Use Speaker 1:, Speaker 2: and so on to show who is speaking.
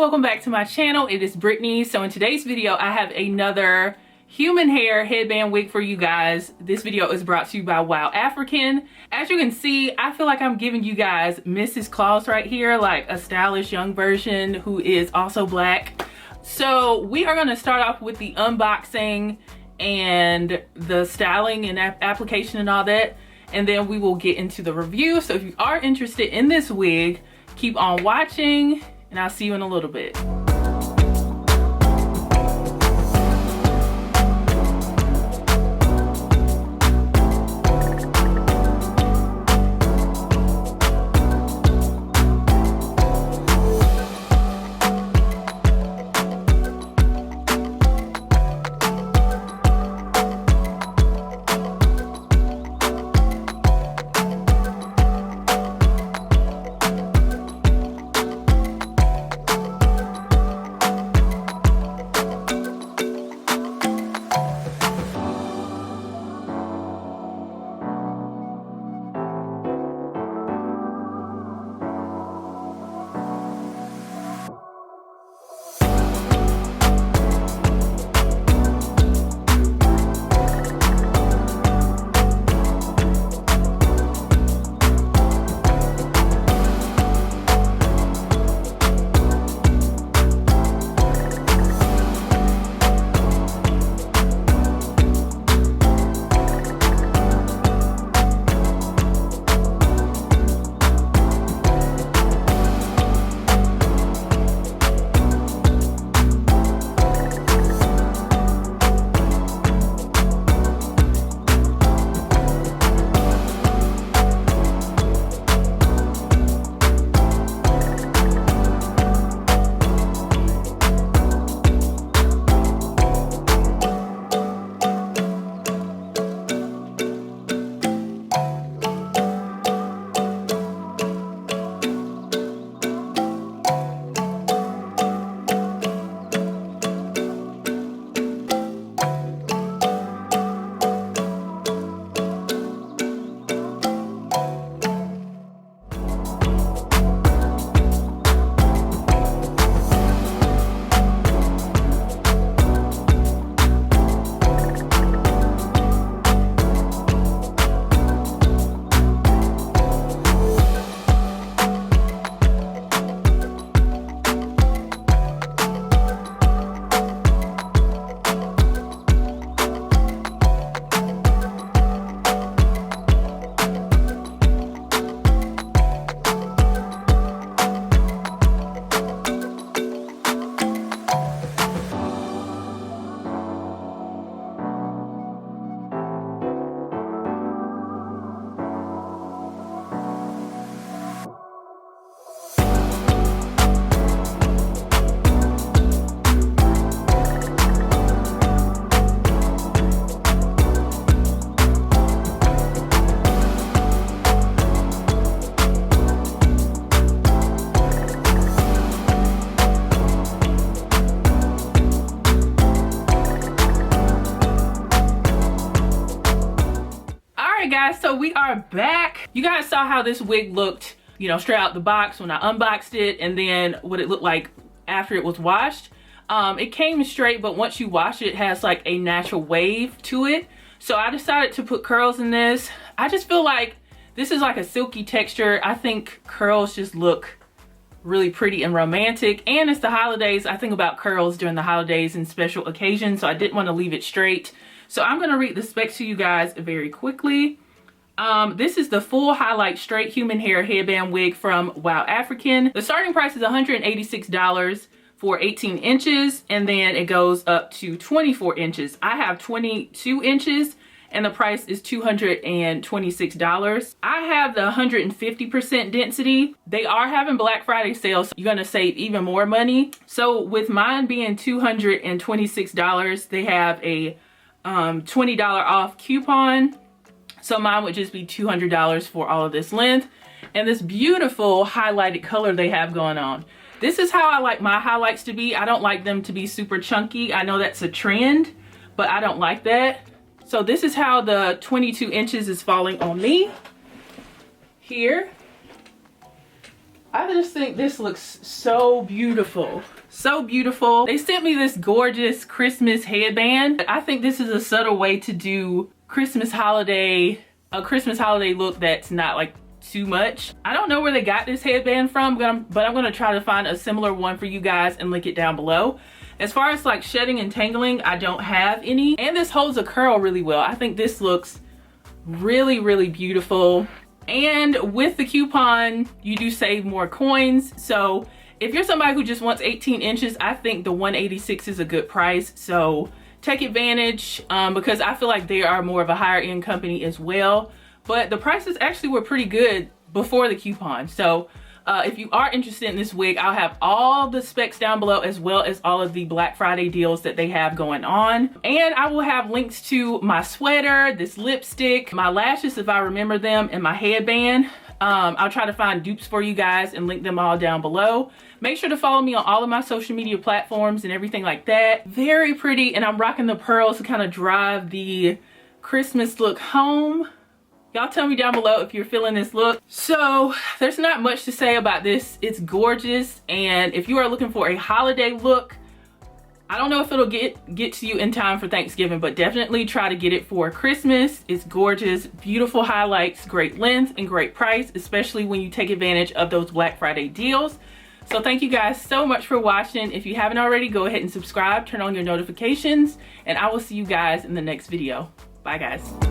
Speaker 1: welcome back to my channel. It is Brittany. So in today's video I have another human hair headband wig for you guys. This video is brought to you by WowAfrican. As you can see, I feel like I'm giving you guys Mrs. Claus right here, like a stylish young version who is also black. So we are going to start off with the unboxing and the styling and application and all that, and then we will get into the review. So if you are interested in this wig, keep on watching and I'll see you in a little bit. Guys, so we are back. You guys saw how this wig looked, you know, straight out the box when I unboxed it, and then what it looked like after it was washed. It came straight, but once you wash it, it has like a natural wave to it. So I decided to put curls in this. I just feel like this is like a silky texture. I think curls just look really pretty and romantic, and it's the holidays. I think about curls during the holidays and special occasions, so I didn't want to leave it straight. So I'm going to read the specs to you guys very quickly. This is the full highlight straight human hair headband wig from WowAfrican. The starting price is $186 for 18 inches, and then it goes up to 24 inches. I have 22 inches and the price is $226. I have the 150% density. They are having Black Friday sales, so you're gonna save even more money. So with mine being $226, they have a $20 off coupon. So mine would just be $200 for all of this length. And this beautiful highlighted color they have going on. This is how I like my highlights to be. I don't like them to be super chunky. I know that's a trend, but I don't like that. So this is how the 22 inches is falling on me. Here. I just think this looks so beautiful. So beautiful. They sent me this gorgeous Christmas headband. I think this is a subtle way to do a Christmas holiday look that's not like too much. I don't know where they got this headband from, but I'm gonna try to find a similar one for you guys and link it down below. As far as like shedding and tangling, I don't have any. And this holds a curl really well. I think this looks really, really beautiful. And with the coupon, you do save more coins. So if you're somebody who just wants 18 inches, I think the 186 is a good price. So take advantage because I feel like they are more of a higher end company as well. But the prices actually were pretty good before the coupon. So if you are interested in this wig, I'll have all the specs down below as well as all of the Black Friday deals that they have going on. And I will have links to my sweater, this lipstick, my lashes if I remember them, and my headband. I'll try to find dupes for you guys and link them all down below. Make sure to follow me on all of my social media platforms and everything like that. Very pretty, and I'm rocking the pearls to kind of drive the Christmas look home. Y'all tell me down below if you're feeling this look. So there's not much to say about this. It's gorgeous, and if you are looking for a holiday look, I don't know if it'll get to you in time for Thanksgiving, but definitely try to get it for Christmas. It's gorgeous, beautiful highlights, great length, and great price, especially when you take advantage of those Black Friday deals. So thank you guys so much for watching. If you haven't already, go ahead and subscribe, turn on your notifications, and I will see you guys in the next video. Bye guys.